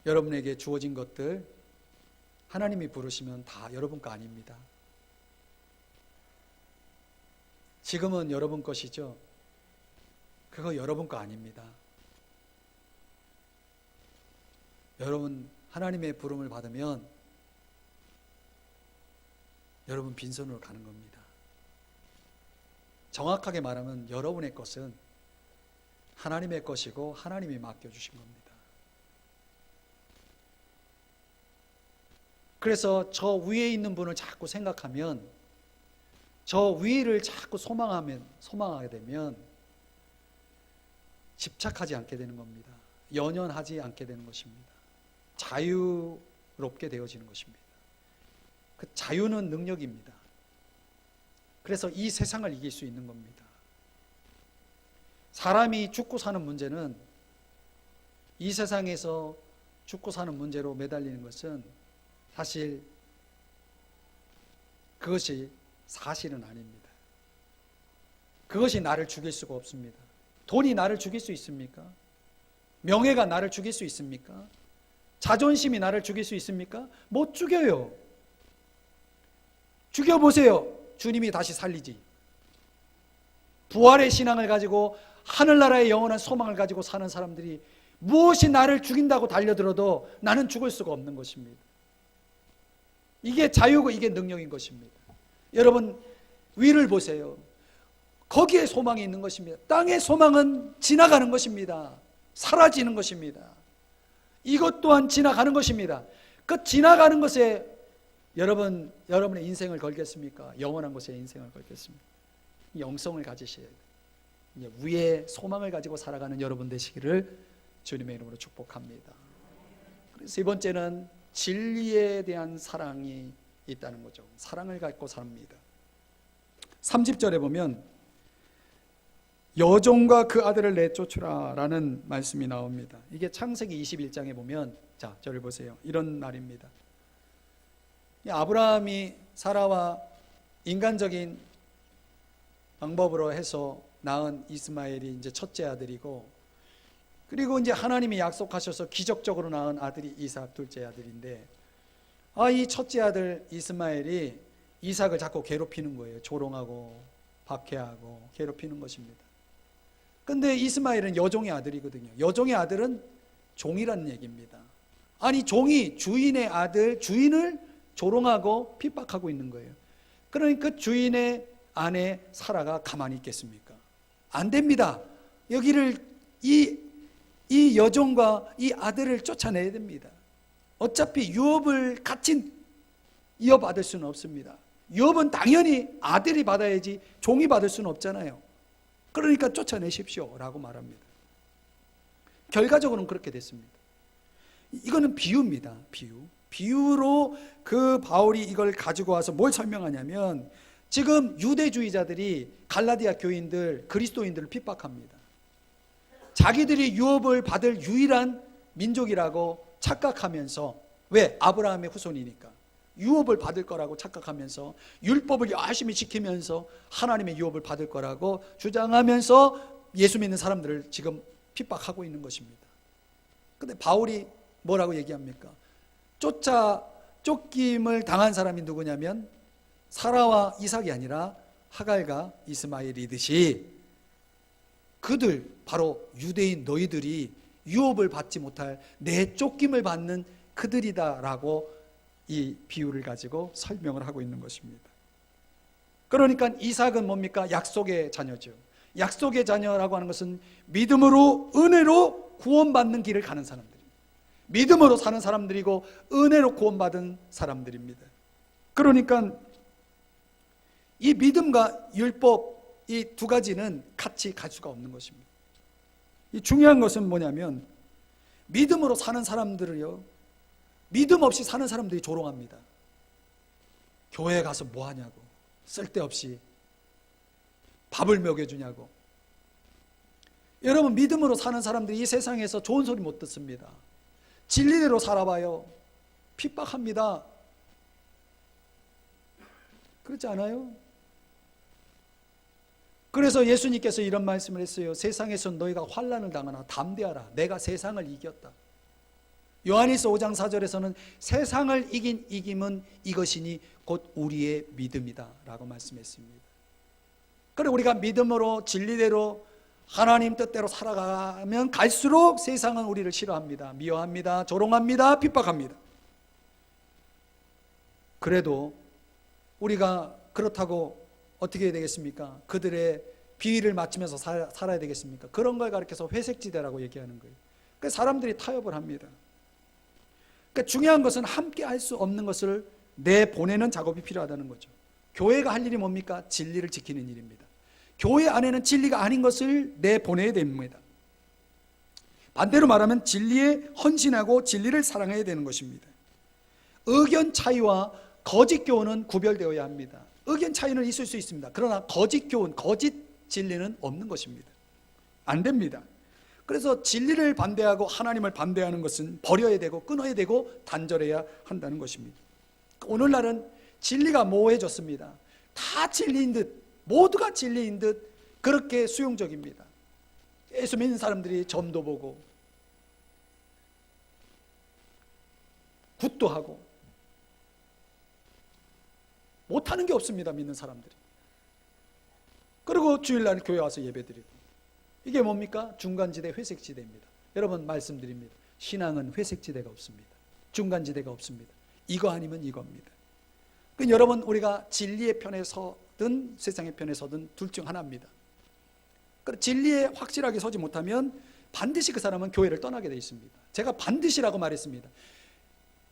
여러분에게 주어진 것들 하나님이 부르시면 다 여러분 거 아닙니다. 지금은 여러분 것이죠. 그거 여러분 거 아닙니다. 여러분 하나님의 부름을 받으면 여러분 빈손으로 가는 겁니다. 정확하게 말하면 여러분의 것은 하나님의 것이고 하나님이 맡겨주신 겁니다. 그래서 저 위에 있는 분을 자꾸 생각하면, 저 위를 자꾸 소망하게 되면 집착하지 않게 되는 겁니다. 연연하지 않게 되는 것입니다. 자유롭게 되어지는 것입니다. 그 자유는 능력입니다. 그래서 이 세상을 이길 수 있는 겁니다. 사람이 죽고 사는 문제는, 이 세상에서 죽고 사는 문제로 매달리는 것은 사실 그것이 사실은 아닙니다. 그것이 나를 죽일 수가 없습니다. 돈이 나를 죽일 수 있습니까? 명예가 나를 죽일 수 있습니까? 자존심이 나를 죽일 수 있습니까? 못 죽여요. 죽여보세요. 주님이 다시 살리지. 부활의 신앙을 가지고 하늘나라의 영원한 소망을 가지고 사는 사람들이 무엇이 나를 죽인다고 달려들어도 나는 죽을 수가 없는 것입니다. 이게 자유고 이게 능력인 것입니다. 여러분 위를 보세요. 거기에 소망이 있는 것입니다. 땅의 소망은 지나가는 것입니다. 사라지는 것입니다. 이것 또한 지나가는 것입니다. 그 지나가는 것에 여러분의 인생을 걸겠습니까? 영원한 것에 인생을 걸겠습니까? 영성을 가지셔야 돼요. 위에 소망을 가지고 살아가는 여러분 되시기를 주님의 이름으로 축복합니다. 그래서 세 번째는 진리에 대한 사랑이 있다는 거죠. 사랑을 갖고 삽니다. 30절에 보면 여종과 그 아들을 내쫓으라 라는 말씀이 나옵니다. 이게 창세기 21장에 보면, 자, 저를 보세요. 이런 말입니다. 아브라함이 사라와 인간적인 방법으로 해서 낳은 이스마엘이 이제 첫째 아들이고, 그리고 이제 하나님이 약속하셔서 기적적으로 낳은 아들이 이삭 둘째 아들인데, 이 첫째 아들 이스마엘이 이삭을 자꾸 괴롭히는 거예요. 조롱하고 박해하고 괴롭히는 것입니다. 근데 이스마엘은 여종의 아들이거든요. 여종의 아들은 종이라는 얘기입니다. 아니, 종이 주인의 아들, 주인을 조롱하고 핍박하고 있는 거예요. 그러니까 주인의 아내 사라가 가만히 있겠습니까? 안 됩니다. 여기를 이 이 여종과 이 아들을 쫓아내야 됩니다. 어차피 유업을 같이 이어받을 수는 없습니다. 유업은 당연히 아들이 받아야지 종이 받을 수는 없잖아요. 그러니까 쫓아내십시오 라고 말합니다. 결과적으로는 그렇게 됐습니다. 이거는 비유입니다. 비유로 그 바울이 이걸 가지고 와서 뭘 설명하냐면, 지금 유대주의자들이 갈라디아 교인들, 그리스도인들을 핍박합니다. 자기들이 유업을 받을 유일한 민족이라고 착각하면서, 왜? 아브라함의 후손이니까 유업을 받을 거라고 착각하면서 율법을 열심히 지키면서 하나님의 유업을 받을 거라고 주장하면서 예수 믿는 사람들을 지금 핍박하고 있는 것입니다. 근데 바울이 뭐라고 얘기합니까? 쫓김을 당한 사람이 누구냐면 사라와 이삭이 아니라 하갈과 이스마엘이듯이, 그들 바로 유대인 너희들이 유업을 받지 못할 내 쫓김을 받는 그들이다라고 이 비유를 가지고 설명을 하고 있는 것입니다. 그러니까 이삭은 뭡니까? 약속의 자녀죠. 약속의 자녀라고 하는 것은 믿음으로 은혜로 구원받는 길을 가는 사람들입니다. 믿음으로 사는 사람들이고 은혜로 구원받은 사람들입니다. 그러니까 이 믿음과 율법, 이 두 가지는 같이 갈 수가 없는 것입니다. 이 중요한 것은 뭐냐면, 믿음으로 사는 사람들을요, 믿음 없이 사는 사람들이 조롱합니다. 교회에 가서 뭐 하냐고, 쓸데없이 밥을 먹여주냐고. 여러분, 믿음으로 사는 사람들이 이 세상에서 좋은 소리 못 듣습니다. 진리대로 살아봐요. 핍박합니다. 그렇지 않아요? 그래서 예수님께서 이런 말씀을 했어요. 세상에서 너희가 환난을 당하나 담대하라. 내가 세상을 이겼다. 요한일서 5장 4절에서는 세상을 이긴 이김은 이것이니 곧 우리의 믿음이다 라고 말씀했습니다. 그래, 우리가 믿음으로 진리대로 하나님 뜻대로 살아가면 갈수록 세상은 우리를 싫어합니다. 미워합니다. 조롱합니다. 핍박합니다. 그래도 우리가 그렇다고 어떻게 해야 되겠습니까? 그들의 비위를 맞추면서 살아야 되겠습니까? 그런 걸 가르쳐서 회색지대라고 얘기하는 거예요. 그래서 사람들이 타협을 합니다. 그러니까 중요한 것은 함께 할 수 없는 것을 내보내는 작업이 필요하다는 거죠. 교회가 할 일이 뭡니까? 진리를 지키는 일입니다. 교회 안에는 진리가 아닌 것을 내보내야 됩니다. 반대로 말하면 진리에 헌신하고 진리를 사랑해야 되는 것입니다. 의견 차이와 거짓 교훈은 구별되어야 합니다. 의견 차이는 있을 수 있습니다. 그러나 거짓 교훈, 거짓 진리는 없는 것입니다. 안 됩니다. 그래서 진리를 반대하고 하나님을 반대하는 것은 버려야 되고 끊어야 되고 단절해야 한다는 것입니다. 오늘날은 진리가 모호해졌습니다. 다 진리인 듯, 모두가 진리인 듯 그렇게 수용적입니다. 예수 믿는 사람들이 점도 보고 굿도 하고 못하는 게 없습니다. 믿는 사람들이. 그리고 주일날 교회 와서 예배드리고. 이게 뭡니까? 중간지대, 회색지대입니다. 여러분 말씀드립니다. 신앙은 회색지대가 없습니다. 중간지대가 없습니다. 이거 아니면 이겁니다. 그러니까 여러분, 우리가 진리의 편에 서든 세상의 편에 서든 둘 중 하나입니다. 진리에 확실하게 서지 못하면 반드시 그 사람은 교회를 떠나게 되어 있습니다. 제가 반드시라고 말했습니다.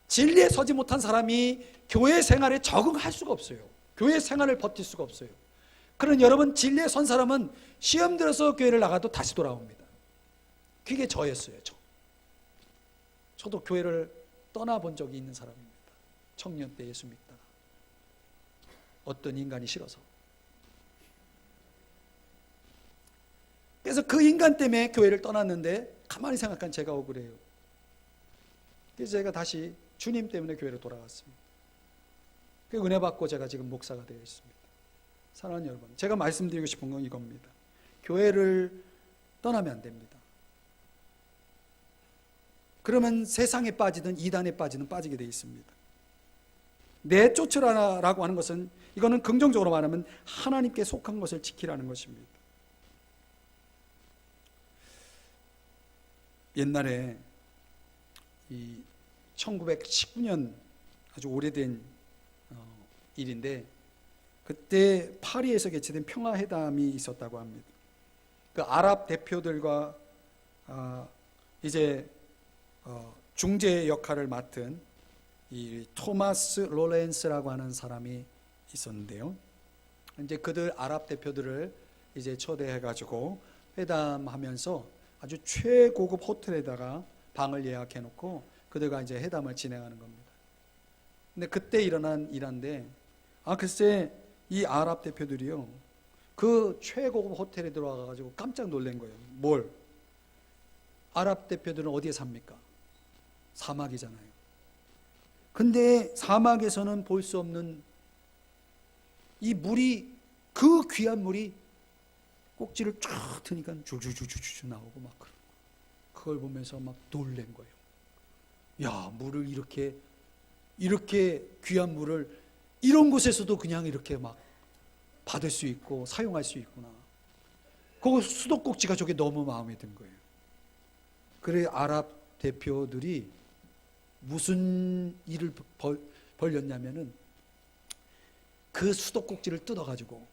진리에 서지 못한 사람이 교회 생활에 적응할 수가 없어요. 교회 생활을 버틸 수가 없어요. 그런 여러분, 진리에 선 사람은 시험 들어서 교회를 나가도 다시 돌아옵니다. 그게 저였어요. 저도 교회를 떠나본 적이 있는 사람입니다. 청년 때 예수 믿다가 어떤 인간이 싫어서. 그래서 그 인간 때문에 교회를 떠났는데 가만히 생각한 제가 억울해요. 그래서 제가 다시 주님 때문에 교회로 돌아갔습니다. 그 은혜 받고 제가 지금 목사가 되어 있습니다. 사랑하는 여러분, 제가 말씀드리고 싶은 건 이겁니다. 교회를 떠나면 안 됩니다. 그러면 세상에 빠지든 이단에 빠지든 빠지게 되어 있습니다. 내쫓으라라고 하는 것은, 이거는 긍정적으로 말하면 하나님께 속한 것을 지키라는 것입니다. 옛날에 이 1919년 아주 오래된 일인데, 그때 파리에서 개최된 평화회담이 있었다고 합니다. 그 아랍 대표들과 이제 중재 역할을 맡은 이 토마스 로렌스라고 하는 사람이 있었는데요. 이제 그들 아랍 대표들을 이제 초대해가지고 회담하면서 아주 최고급 호텔에다가 방을 예약해놓고 그들과 이제 회담을 진행하는 겁니다. 근데 그때 일어난 일화인데, 글쎄 이 아랍 대표들이요, 그 최고급 호텔에 들어와가지고 깜짝 놀란 거예요. 뭘? 아랍 대표들은 어디에 삽니까? 사막이잖아요. 근데 사막에서는 볼 수 없는 이 물이, 그 귀한 물이 꼭지를 쫙 트니까 줄줄줄줄 나오고 막 그걸 보면서 막 놀란 거예요. 야, 물을 이렇게 귀한 물을 이런 곳에서도 그냥 이렇게 막 받을 수 있고 사용할 수 있구나. 그 수도꼭지가 저게 너무 마음에 든 거예요. 그래 아랍 대표들이 무슨 일을 벌였냐면은 그 수도꼭지를 뜯어가지고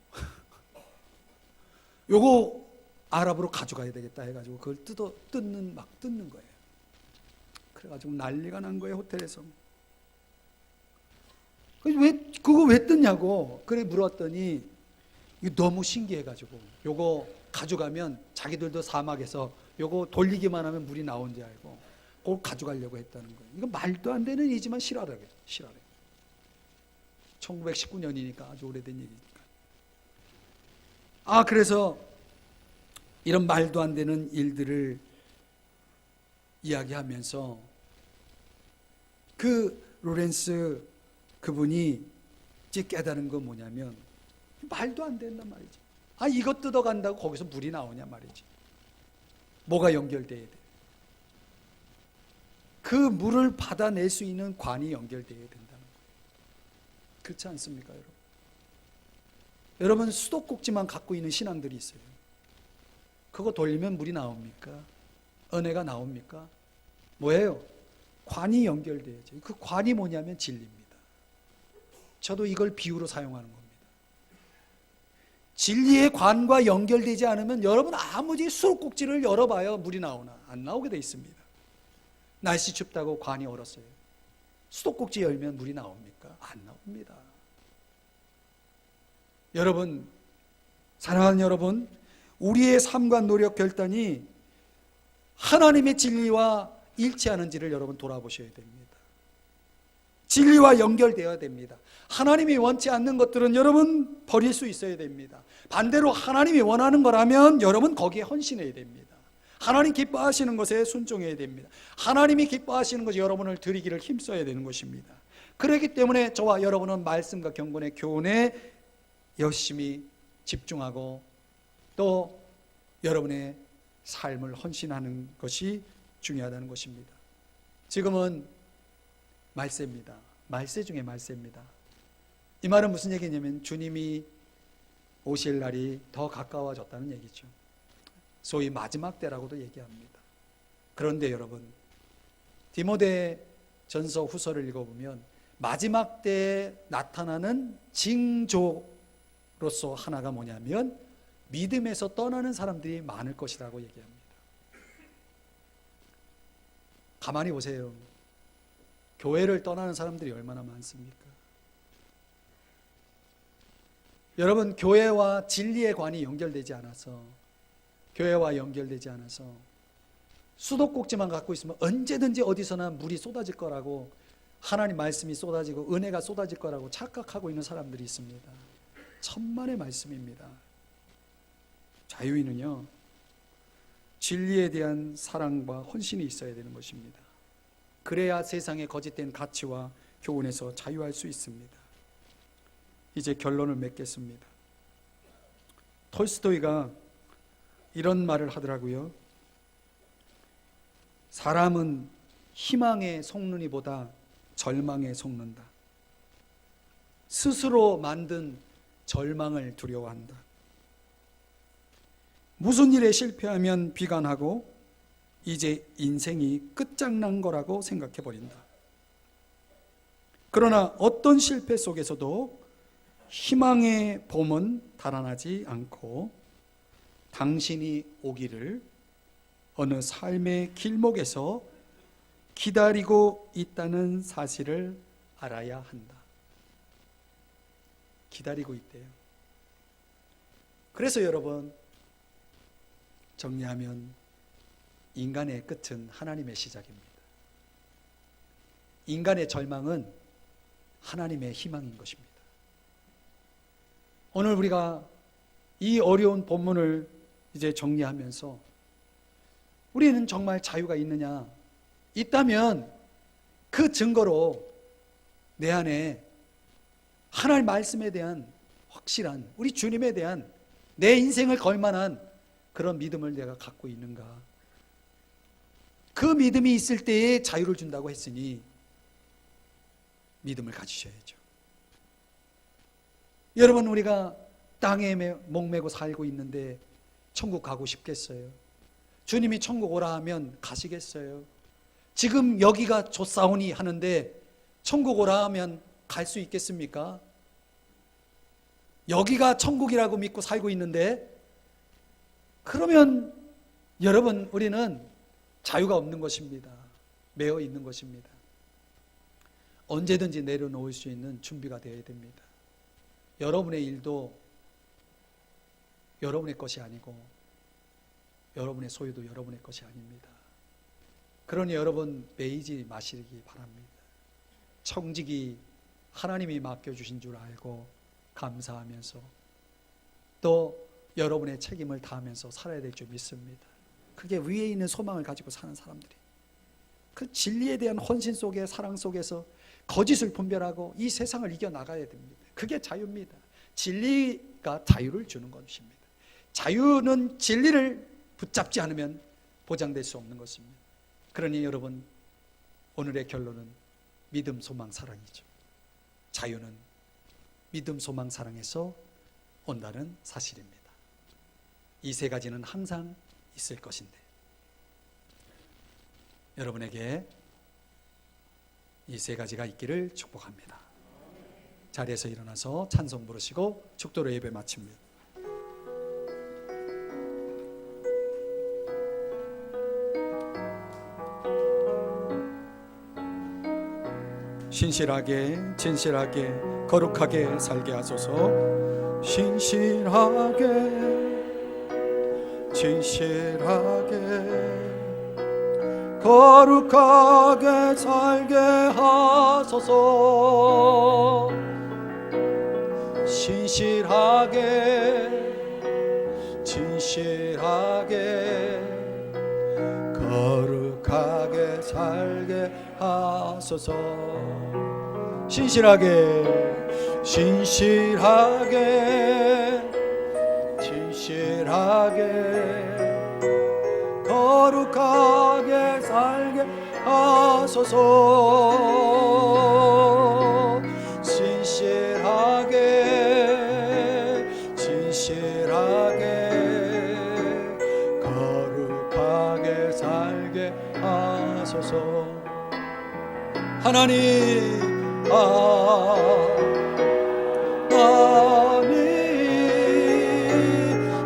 요거 아랍으로 가져가야 되겠다 해가지고 그걸 뜯는 거예요. 그래가지고 난리가 난 거예요, 호텔에서. 그거 왜 뜯냐고 그래 물었더니 이거 너무 신기해가지고 요거 가져가면 자기들도 사막에서 요거 돌리기만 하면 물이 나온 줄 알고 그걸 가져가려고 했다는 거예요. 이거 말도 안 되는 일이지만 실화래요. 1919년이니까 아주 오래된 얘기니까. 그래서 이런 말도 안 되는 일들을 이야기하면서 그 로렌스 그분이 이제 깨달은 건 뭐냐면 말도 안 된단 말이지. 이거 뜯어간다고 거기서 물이 나오냐 말이지. 뭐가 연결돼야 돼? 그 물을 받아낼 수 있는 관이 연결돼야 된다는 거예요. 그렇지 않습니까, 여러분? 여러분 수도꼭지만 갖고 있는 신앙들이 있어요. 그거 돌리면 물이 나옵니까? 은혜가 나옵니까? 뭐예요? 관이 연결돼야죠. 그 관이 뭐냐면 진리입니다. 저도 이걸 비유로 사용하는 겁니다. 진리의 관과 연결되지 않으면 여러분 아무리 수도꼭지를 열어봐요, 물이 나오나? 안 나오게 돼 있습니다. 날씨 춥다고 관이 얼었어요. 수도꼭지 열면 물이 나옵니까? 안 나옵니다. 여러분, 사랑하는 여러분, 우리의 삶과 노력 결단이 하나님의 진리와 일치하는지를 여러분 돌아보셔야 됩니다. 진리와 연결되어야 됩니다. 하나님이 원치 않는 것들은 여러분 버릴 수 있어야 됩니다. 반대로 하나님이 원하는 거라면 여러분 거기에 헌신해야 됩니다. 하나님 기뻐하시는 것에 순종해야 됩니다. 하나님이 기뻐하시는 것이 여러분을 드리기를 힘써야 되는 것입니다. 그렇기 때문에 저와 여러분은 말씀과 경건의 교훈에 열심히 집중하고 또 여러분의 삶을 헌신하는 것이 중요하다는 것입니다. 지금은 말세입니다. 말세 중에 말세입니다. 이 말은 무슨 얘기냐면 주님이 오실 날이 더 가까워졌다는 얘기죠. 소위 마지막 때라고도 얘기합니다. 그런데 여러분, 디모데 전서 후서를 읽어보면 마지막 때에 나타나는 징조로서 하나가 뭐냐면 믿음에서 떠나는 사람들이 많을 것이라고 얘기합니다. 가만히 보세요. 교회를 떠나는 사람들이 얼마나 많습니까? 여러분, 교회와 진리의 관이 연결되지 않아서 수도꼭지만 갖고 있으면 언제든지 어디서나 물이 쏟아질 거라고, 하나님 말씀이 쏟아지고 은혜가 쏟아질 거라고 착각하고 있는 사람들이 있습니다. 천만의 말씀입니다. 자유인은요, 진리에 대한 사랑과 헌신이 있어야 되는 것입니다. 그래야 세상의 거짓된 가치와 교훈에서 자유할 수 있습니다. 이제 결론을 맺겠습니다. 톨스토이가 이런 말을 하더라고요. 사람은 희망에 속느니보다 절망에 속는다. 스스로 만든 절망을 두려워한다. 무슨 일에 실패하면 비관하고 이제 인생이 끝장난 거라고 생각해버린다. 그러나 어떤 실패 속에서도 희망의 봄은 달아나지 않고 당신이 오기를 어느 삶의 길목에서 기다리고 있다는 사실을 알아야 한다. 기다리고 있대요. 그래서 여러분, 정리하면 인간의 끝은 하나님의 시작입니다. 인간의 절망은 하나님의 희망인 것입니다. 오늘 우리가 이 어려운 본문을 이제 정리하면서 우리는 정말 자유가 있느냐? 있다면 그 증거로 내 안에 하나님 말씀에 대한 확실한, 우리 주님에 대한 내 인생을 걸 만한 그런 믿음을 내가 갖고 있는가? 그 믿음이 있을 때에 자유를 준다고 했으니 믿음을 가지셔야죠. 여러분, 우리가 땅에 목매고 살고 있는데 천국 가고 싶겠어요? 주님이 천국 오라 하면 가시겠어요? 지금 여기가 좋사오니 하는데 천국 오라 하면 갈 수 있겠습니까? 여기가 천국이라고 믿고 살고 있는데, 그러면 여러분, 우리는 자유가 없는 것입니다. 매여 있는 것입니다. 언제든지 내려놓을 수 있는 준비가 되어야 됩니다. 여러분의 일도 여러분의 것이 아니고 여러분의 소유도 여러분의 것이 아닙니다. 그러니 여러분, 매이지 마시기 바랍니다. 청직이 하나님이 맡겨주신 줄 알고 감사하면서 또 여러분의 책임을 다하면서 살아야 될 줄 믿습니다. 그게 위에 있는 소망을 가지고 사는 사람들이, 그 진리에 대한 헌신 속에, 사랑 속에서 거짓을 분별하고 이 세상을 이겨나가야 됩니다. 그게 자유입니다. 진리가 자유를 주는 것입니다. 자유는 진리를 붙잡지 않으면 보장될 수 없는 것입니다. 그러니 여러분, 오늘의 결론은 믿음, 소망, 사랑이죠. 자유는 믿음, 소망, 사랑에서 온다는 사실입니다. 이 세 가지는 항상 있을 것인데, 여러분에게 이 세 가지가 있기를 축복합니다. 자리에서 일어나서 찬송 부르시고 축도로 예배 마칩니다. 신실하게, 진실하게, 거룩하게 살게 하소서. 신실하게, 진실하게, 거룩하게 살게 하소서. 신실하게, 진실하게, 거룩하게 살게 하소서. 신실하게, 진실하게, 진실하게, 거룩하게 살게 하소서. 신실하게, 진실하게, 거룩하게 살게 하소서. 하나님,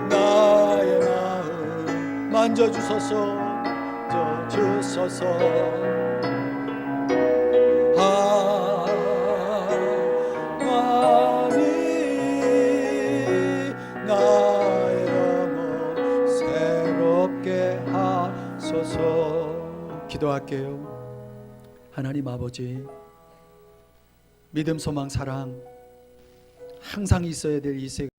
나의 마음 만져주소서. 주소서. 나의 영혼 새롭게 하소서. 기도할게요. 하나님 아버지, 믿음, 소망, 사랑 항상 있어야 될 이 세